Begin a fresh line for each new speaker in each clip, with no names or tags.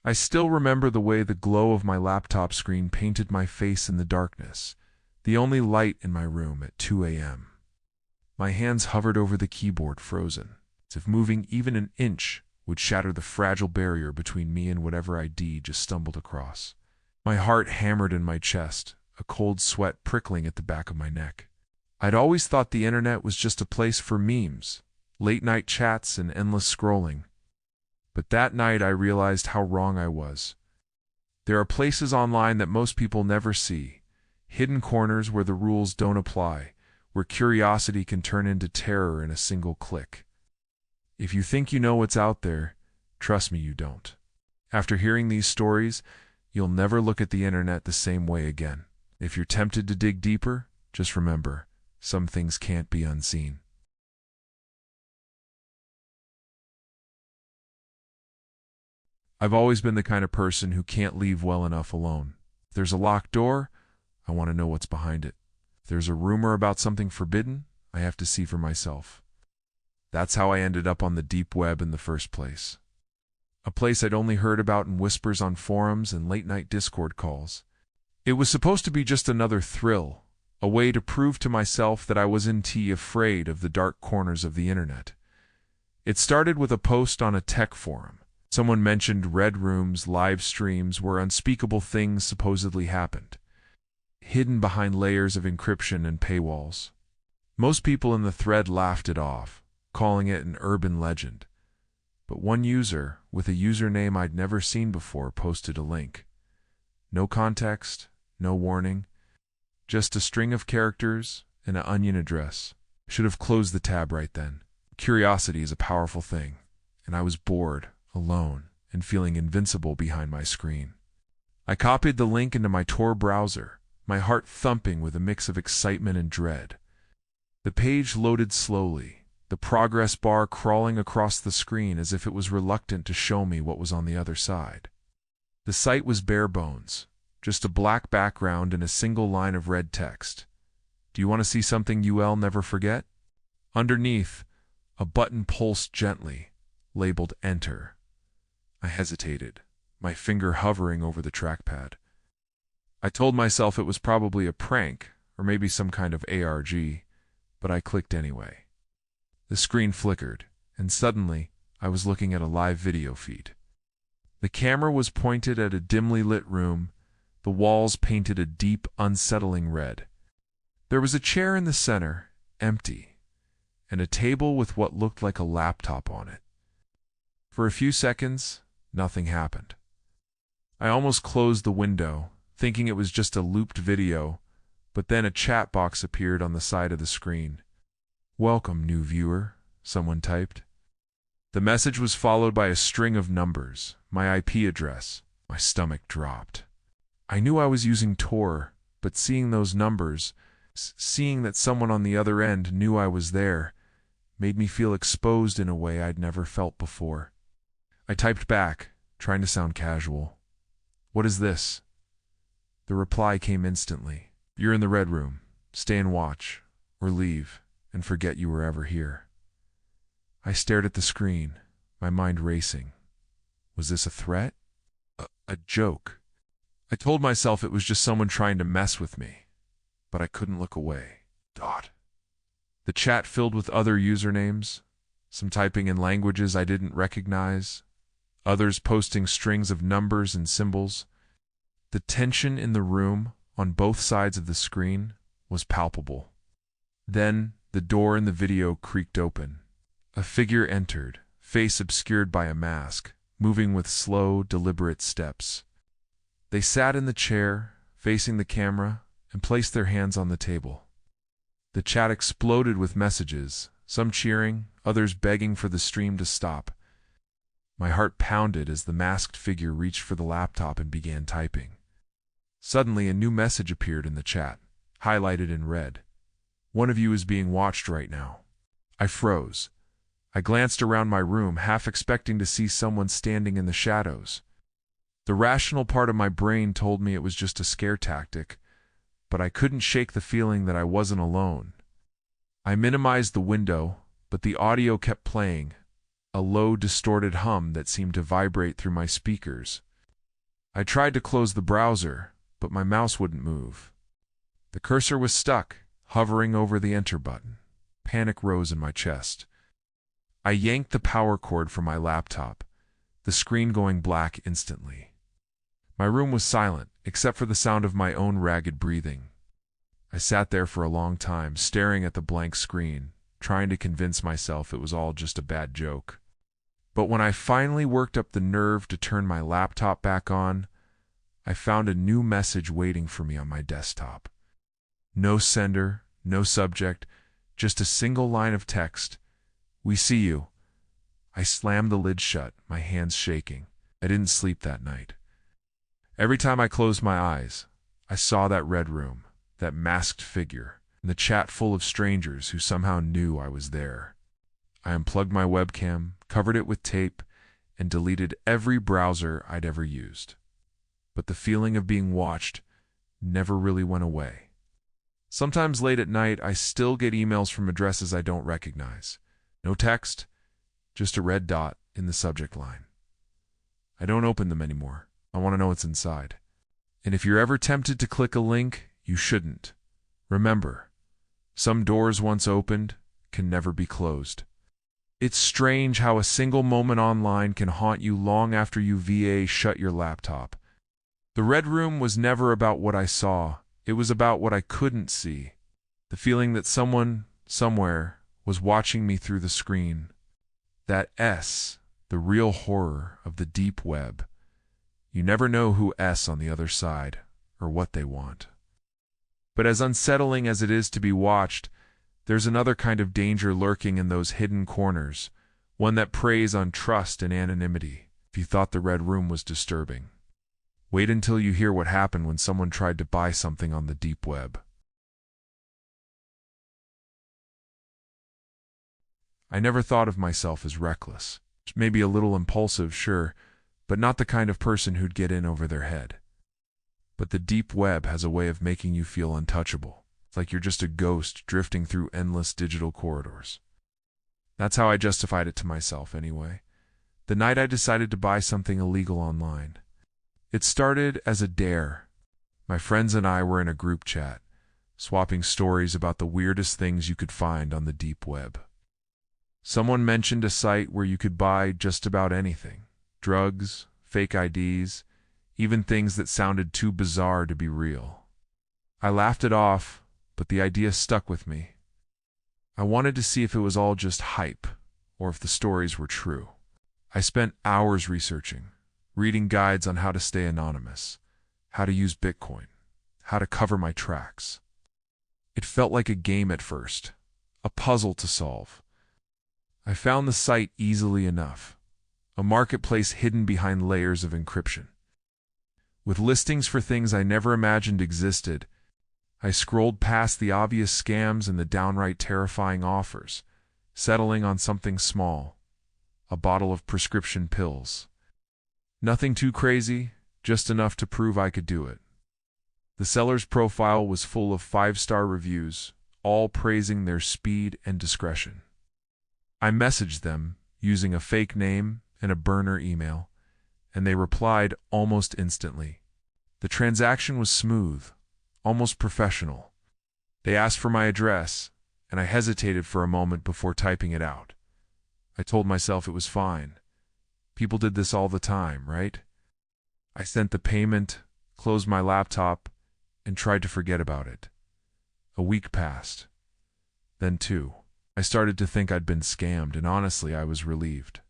I still remember the way the glow of my laptop screen painted my face in the darkness, the only light in my room at 2 a.m. My hands hovered over the keyboard, frozen, as if moving even an inch would shatter the fragile barrier between me and whatever ID just stumbled across. My heart hammered in my chest, a cold sweat prickling at the back of my neck. I'd always thought the internet was just a place for memes, late-night chats, and endless scrolling. But that night I realized how wrong I was. There are places online that most people never see, hidden corners where the rules don't apply, where curiosity can turn into terror in a single click. If you think you know what's out there, trust me, you don't. After hearing these stories, you'll never look at the internet the same way again. If you're tempted to dig deeper, just remember, some things can't be unseen. I've always been the kind of person who can't leave well enough alone. If there's a locked door, I want to know what's behind it. If there's a rumor about something forbidden, I have to see for myself. That's how I ended up on the deep web in the first place. A place I'd only heard about in whispers on forums and late-night Discord calls. It was supposed to be just another thrill, a way to prove to myself that I wasn't afraid of the dark corners of the internet. It started with a post on a tech forum. Someone mentioned red rooms, live streams where unspeakable things supposedly happened, hidden behind layers of encryption and paywalls. Most people in the thread laughed it off, calling it an urban legend. But one user, with a username I'd never seen before, posted a link. No context, no warning, just a string of characters and an onion address. Should have closed the tab right then. Curiosity is a powerful thing, and I was bored, alone, and feeling invincible behind my screen. I copied the link into my Tor browser, my heart thumping with a mix of excitement and dread. The page loaded slowly, the progress bar crawling across the screen as if it was reluctant to show me what was on the other side. The site was bare bones, just a black background and a single line of red text. Do you want to see something you'll never forget? Underneath, a button pulsed gently, labeled Enter. I hesitated, my finger hovering over the trackpad. I told myself it was probably a prank, or maybe some kind of ARG, but I clicked anyway. The screen flickered, and suddenly I was looking at a live video feed. The camera was pointed at a dimly lit room, the walls painted a deep, unsettling red. There was a chair in the center, empty, and a table with what looked like a laptop on it. For a few seconds, nothing happened. I almost closed the window, thinking it was just a looped video, but then a chat box appeared on the side of the screen. "Welcome, new viewer," someone typed. The message was followed by a string of numbers, my IP address. My stomach dropped. I knew I was using Tor, but seeing those numbers, seeing that someone on the other end knew I was there, made me feel exposed in a way I'd never felt before. I typed back, trying to sound casual. "What is this?" The reply came instantly. "You're in the red room. Stay and watch, or leave, and forget you were ever here." I stared at the screen, my mind racing. Was this a threat? A joke? I told myself it was just someone trying to mess with me, but I couldn't look away. The chat filled with other usernames, some typing in languages I didn't recognize, others posting strings of numbers and symbols. The tension in the room, on both sides of the screen, was palpable. Then, the door in the video creaked open. A figure entered, face obscured by a mask, moving with slow, deliberate steps. They sat in the chair, facing the camera, and placed their hands on the table. The chat exploded with messages, some cheering, others begging for the stream to stop. My heart pounded as the masked figure reached for the laptop and began typing. Suddenly, a new message appeared in the chat, highlighted in red. "One of you is being watched right now." I froze. I glanced around my room, half expecting to see someone standing in the shadows. The rational part of my brain told me it was just a scare tactic, but I couldn't shake the feeling that I wasn't alone. I minimized the window, but the audio kept playing, a low, distorted hum that seemed to vibrate through my speakers. I tried to close the browser, but my mouse wouldn't move. The cursor was stuck, hovering over the enter button. Panic rose in my chest. I yanked the power cord from my laptop, the screen going black instantly. My room was silent, except for the sound of my own ragged breathing. I sat there for a long time, staring at the blank screen, trying to convince myself it was all just a bad joke. But when I finally worked up the nerve to turn my laptop back on, I found a new message waiting for me on my desktop. No sender, no subject, just a single line of text. "We see you." I slammed the lid shut, my hands shaking. I didn't sleep that night. Every time I closed my eyes, I saw that red room, that masked figure, and the chat full of strangers who somehow knew I was there. I unplugged my webcam, covered it with tape, and deleted every browser I'd ever used. But the feeling of being watched never really went away. Sometimes late at night, I still get emails from addresses I don't recognize. No text, just a red dot in the subject line. I don't open them anymore. I want to know what's inside. And if you're ever tempted to click a link, you shouldn't. Remember, some doors once opened can never be closed. It's strange how a single moment online can haunt you long after you shut your laptop. The red room was never about what I saw. It was about what I couldn't see. The feeling that someone, somewhere, was watching me through the screen. That S, the real horror of the deep web. You never know who S on the other side, or what they want. But as unsettling as it is to be watched, there's another kind of danger lurking in those hidden corners, one that preys on trust and anonymity. If you thought the red room was disturbing, wait until you hear what happened when someone tried to buy something on the deep web. I never thought of myself as reckless. Maybe a little impulsive, sure, but not the kind of person who'd get in over their head. But the deep web has a way of making you feel untouchable. It's like you're just a ghost drifting through endless digital corridors. That's how I justified it to myself, anyway. The night I decided to buy something illegal online. It started as a dare. My friends and I were in a group chat, swapping stories about the weirdest things you could find on the deep web. Someone mentioned a site where you could buy just about anything. Drugs, fake IDs, even things that sounded too bizarre to be real. I laughed it off, but the idea stuck with me. I wanted to see if it was all just hype, or if the stories were true. I spent hours researching, reading guides on how to stay anonymous, how to use Bitcoin, how to cover my tracks. It felt like a game at first, a puzzle to solve. I found the site easily enough, a marketplace hidden behind layers of encryption. With listings for things I never imagined existed, I scrolled past the obvious scams and the downright terrifying offers, settling on something small, a bottle of prescription pills. Nothing too crazy, just enough to prove I could do it. The seller's profile was full of 5-star reviews, all praising their speed and discretion. I messaged them using a fake name and a burner email, and they replied almost instantly. The transaction was smooth, almost professional. They asked for my address, and I hesitated for a moment before typing it out. I told myself it was fine. People did this all the time, right? I sent the payment, closed my laptop, and tried to forget about it. A week passed. Then 2. I started to think I'd been scammed, and honestly, I was relieved.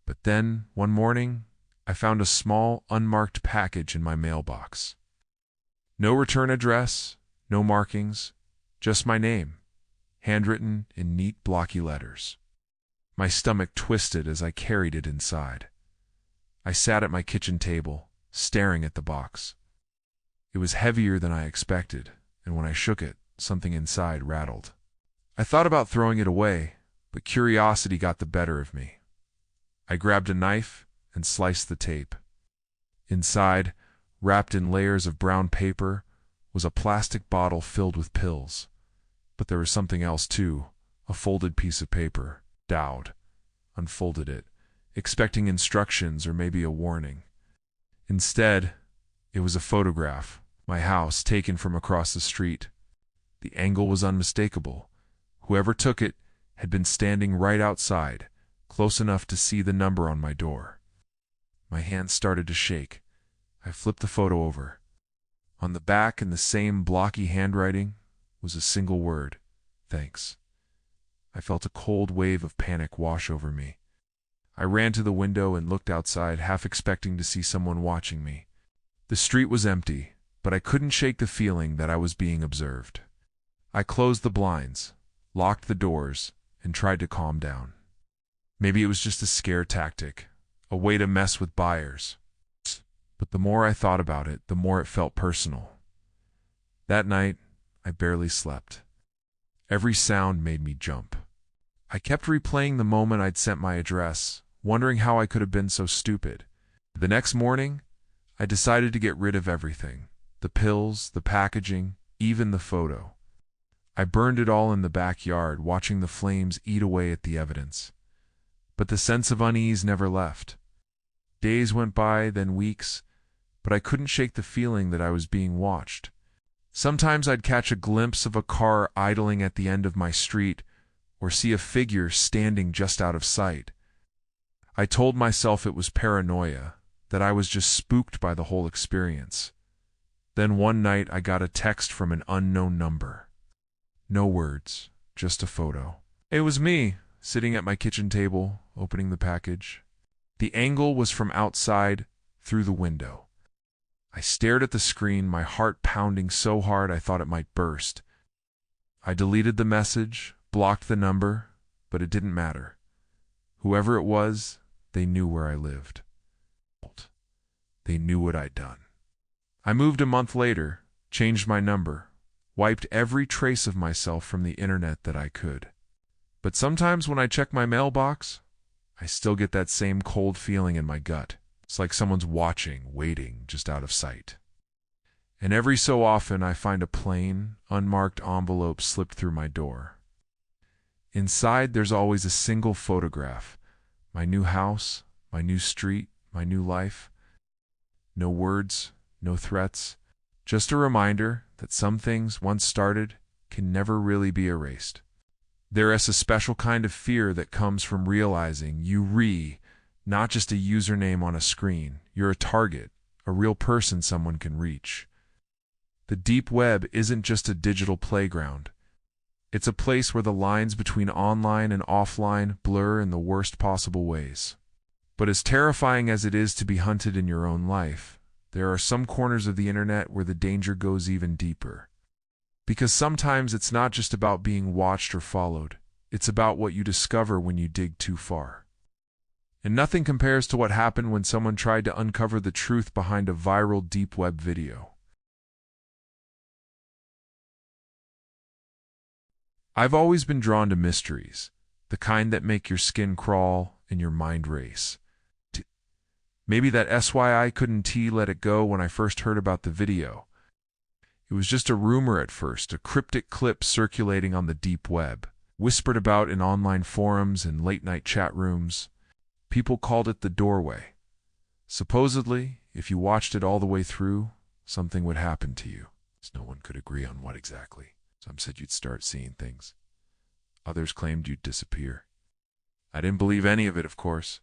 But then, one morning, I found a small, unmarked package in my mailbox. No return address, no markings, just my name, handwritten in neat, blocky letters. My stomach twisted as I carried it inside. I sat at my kitchen table, staring at the box. It was heavier than I expected, and when I shook it, something inside rattled. I thought about throwing it away, but curiosity got the better of me. I grabbed a knife and sliced the tape. Inside, wrapped in layers of brown paper, was a plastic bottle filled with pills. But there was something else too, a folded piece of paper. Dowd unfolded it, expecting instructions or maybe a warning. Instead, It was a photograph, my house, taken from across the street. The angle was unmistakable. Whoever took it had been standing right outside, close enough to see the number on my door. My hands started to shake. I flipped the photo over. On the back, in the same blocky handwriting, was a single word: thanks. I felt a cold wave of panic wash over me. I ran to the window and looked outside, half expecting to see someone watching me. The street was empty, but I couldn't shake the feeling that I was being observed. I closed the blinds, locked the doors, and tried to calm down. Maybe it was just a scare tactic, a way to mess with buyers. But the more I thought about it, the more it felt personal. That night, I barely slept. Every sound made me jump. I kept replaying the moment I'd sent my address, wondering how I could have been so stupid. The next morning, I decided to get rid of everything: the pills, the packaging, even the photo. I burned it all in the backyard, watching the flames eat away at the evidence. But the sense of unease never left. Days went by, then weeks, but I couldn't shake the feeling that I was being watched. Sometimes I'd catch a glimpse of a car idling at the end of my street, or see a figure standing just out of sight. I told myself it was paranoia, that I was just spooked by the whole experience. Then one night I got a text from an unknown number. No words, just a photo. It was me, sitting at my kitchen table, opening the package. The angle was from outside, through the window. I stared at the screen, my heart pounding so hard I thought it might burst. I deleted the message, blocked the number, but it didn't matter. Whoever it was, they knew where I lived. They knew what I'd done. I moved a month later, changed my number, wiped every trace of myself from the internet that I could. But sometimes when I check my mailbox, I still get that same cold feeling in my gut. It's like someone's watching, waiting, just out of sight. And every so often I find a plain, unmarked envelope slipped through my door. Inside there's always a single photograph: my new house, my new street, my new life. No words, no threats, just a reminder that some things, once started, can never really be erased. There is a special kind of fear that comes from realizing not just a username on a screen. You're a target, a real person someone can reach. The deep web isn't just a digital playground. It's a place where the lines between online and offline blur in the worst possible ways. But as terrifying as it is to be hunted in your own life, there are some corners of the internet where the danger goes even deeper. Because sometimes it's not just about being watched or followed. It's about what you discover when you dig too far. And nothing compares to what happened when someone tried to uncover the truth behind a viral deep web video. I've always been drawn to mysteries, the kind that make your skin crawl and your mind race. Maybe that SYI couldn't let it go when I first heard about the video. It was just a rumor at first, a cryptic clip circulating on the deep web, whispered about in online forums and late-night chat rooms. People called it the doorway. Supposedly, if you watched it all the way through, something would happen to you. No one could agree on what exactly. Some said you'd start seeing things. Others claimed you'd disappear. I didn't believe any of it, of course.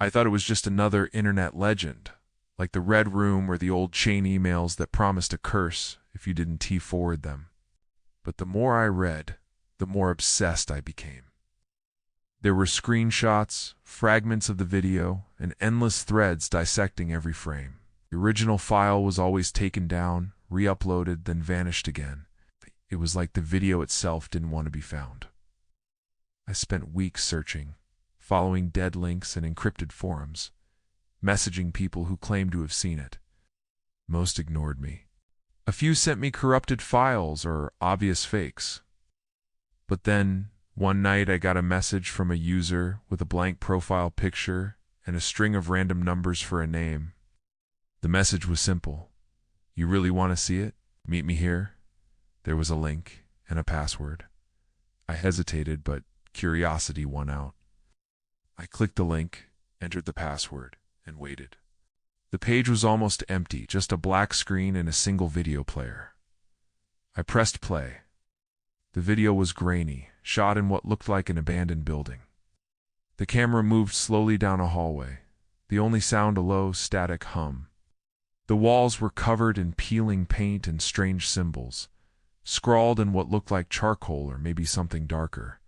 I thought it was just another internet legend, like the Red Room or the old chain emails that promised a curse if you didn't forward them. But the more I read, the more obsessed I became. There were screenshots, fragments of the video, and endless threads dissecting every frame. The original file was always taken down, re-uploaded, then vanished again. It was like the video itself didn't want to be found. I spent weeks searching, following dead links and encrypted forums, messaging people who claimed to have seen it. Most ignored me. A few sent me corrupted files or obvious fakes. But then, one night I got a message from a user with a blank profile picture and a string of random numbers for a name. The message was simple. You really want to see it? Meet me here. There was a link and a password. I hesitated, but curiosity won out. I clicked the link, entered the password, and waited. The page was almost empty, just a black screen and a single video player. I pressed play. The video was grainy, shot in what looked like an abandoned building. The camera moved slowly down a hallway, the only sound a low, static hum. The walls were covered in peeling paint and strange symbols, scrawled in what looked like charcoal or maybe something darker.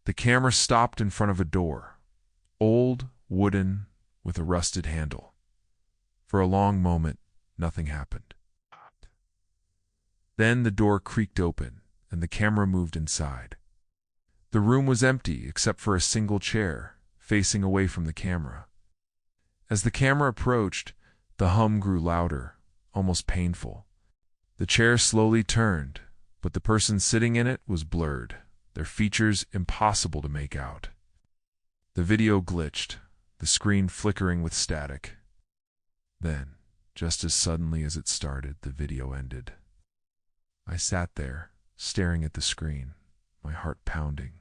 The camera stopped in front of a door, old, wooden, with a rusted handle. For a long moment, nothing happened. Then the door creaked open, and the camera moved inside. The room was empty except for a single chair, facing away from the camera. As the camera approached, the hum grew louder, almost painful. The chair slowly turned, but the person sitting in it was blurred, their features impossible to make out. The video glitched, the screen flickering with static. Then, just as suddenly as it started, the video ended. I sat there, staring at the screen, my heart pounding.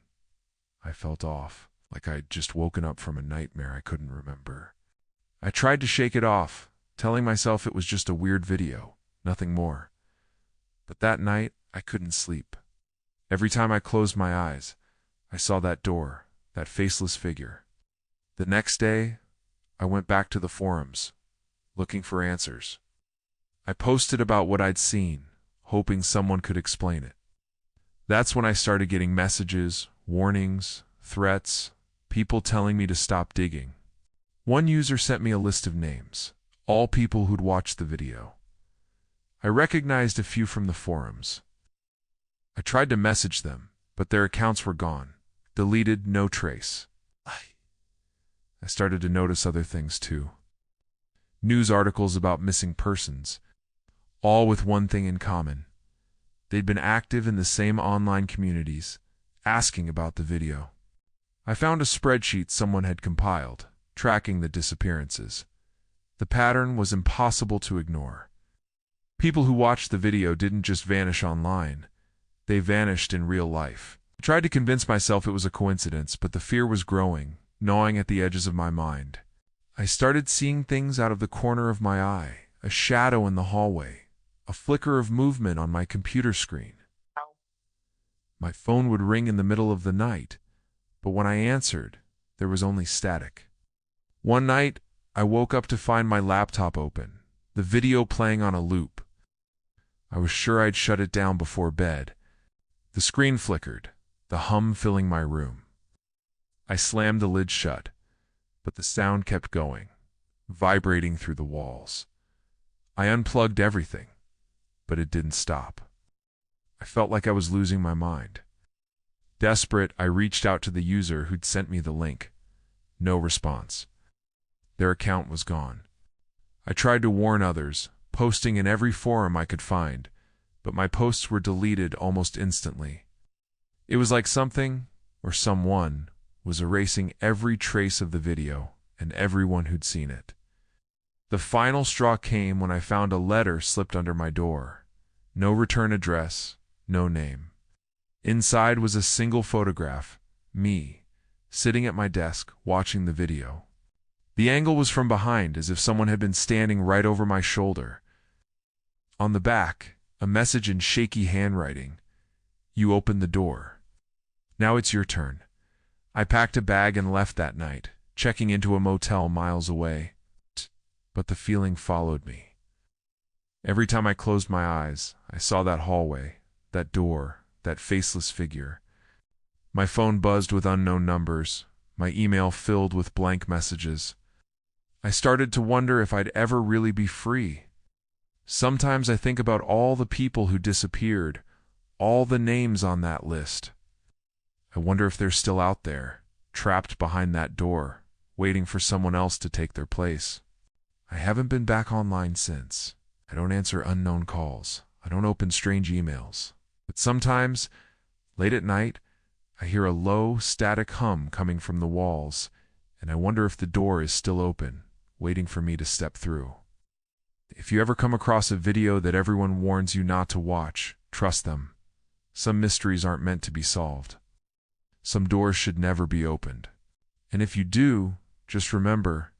I felt off, like I'd just woken up from a nightmare I couldn't remember. I tried to shake it off, telling myself it was just a weird video, nothing more. But that night, I couldn't sleep. Every time I closed my eyes, I saw that door, that faceless figure. The next day, I went back to the forums, looking for answers. I posted about what I'd seen, hoping someone could explain it. That's when I started getting messages, warnings, threats, people telling me to stop digging. One user sent me a list of names, all people who'd watched the video. I recognized a few from the forums. I tried to message them, but their accounts were gone, deleted, no trace. I started to notice other things too. News articles about missing persons, all with one thing in common. They'd been active in the same online communities, asking about the video. I found a spreadsheet someone had compiled, tracking the disappearances. The pattern was impossible to ignore. People who watched the video didn't just vanish online, they vanished in real life. I tried to convince myself it was a coincidence, but the fear was growing, gnawing at the edges of my mind. I started seeing things out of the corner of my eye, a shadow in the hallway, a flicker of movement on my computer screen. My phone would ring in the middle of the night, but when I answered, there was only static. One night, I woke up to find my laptop open, the video playing on a loop. I was sure I'd shut it down before bed. The screen flickered, the hum filling my room. I slammed the lid shut, but the sound kept going, vibrating through the walls. I unplugged everything, but it didn't stop. I felt like I was losing my mind. Desperate, I reached out to the user who'd sent me the link. No response. Their account was gone. I tried to warn others, posting in every forum I could find, but my posts were deleted almost instantly. It was like something, or someone, was erasing every trace of the video and everyone who'd seen it. The final straw came when I found a letter slipped under my door. No return address, no name. Inside was a single photograph, me, sitting at my desk, watching the video. The angle was from behind, as if someone had been standing right over my shoulder. On the back, a message in shaky handwriting. You opened the door. Now it's your turn. I packed a bag and left that night, checking into a motel miles away. But the feeling followed me. Every time I closed my eyes, I saw that hallway, that door, that faceless figure. My phone buzzed with unknown numbers, my email filled with blank messages. I started to wonder if I'd ever really be free. Sometimes I think about all the people who disappeared, all the names on that list. I wonder if they're still out there, trapped behind that door, waiting for someone else to take their place. I haven't been back online since. I don't answer unknown calls. I don't open strange emails. But sometimes, late at night, I hear a low, static hum coming from the walls, and I wonder if the door is still open, waiting for me to step through. If you ever come across a video that everyone warns you not to watch, trust them. Some mysteries aren't meant to be solved. Some doors should never be opened. And if you do, just remember,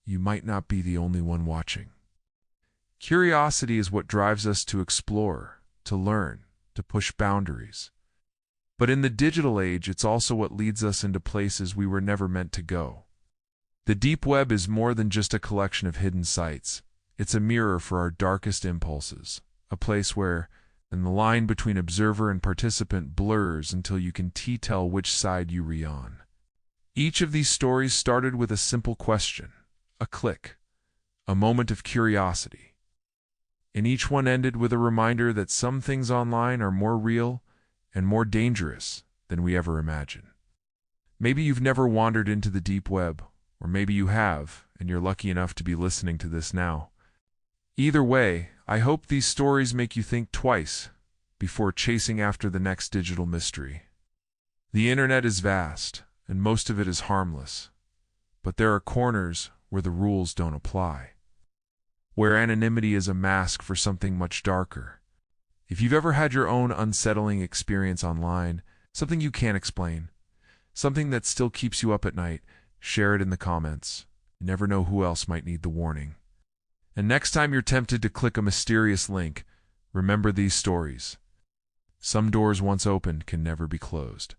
you might not be the only one watching. Curiosity is what drives us to explore, to learn, to push boundaries. But in the digital age, it's also what leads us into places we were never meant to go. The deep web is more than just a collection of hidden sites. It's a mirror for our darkest impulses, a place where the line between observer and participant blurs until you can tell which side you are on. Each of these stories started with a simple question, a click, a moment of curiosity. And each one ended with a reminder that some things online are more real and more dangerous than we ever imagine. Maybe you've never wandered into the deep web, or maybe you have, and you're lucky enough to be listening to this now. Either way, I hope these stories make you think twice before chasing after the next digital mystery. The internet is vast, and most of it is harmless, but there are corners where the rules don't apply, where anonymity is a mask for something much darker. If you've ever had your own unsettling experience online, something you can't explain, something that still keeps you up at night, share it in the comments. You never know who else might need the warning. And next time you're tempted to click a mysterious link, remember these stories. Some doors once opened can never be closed.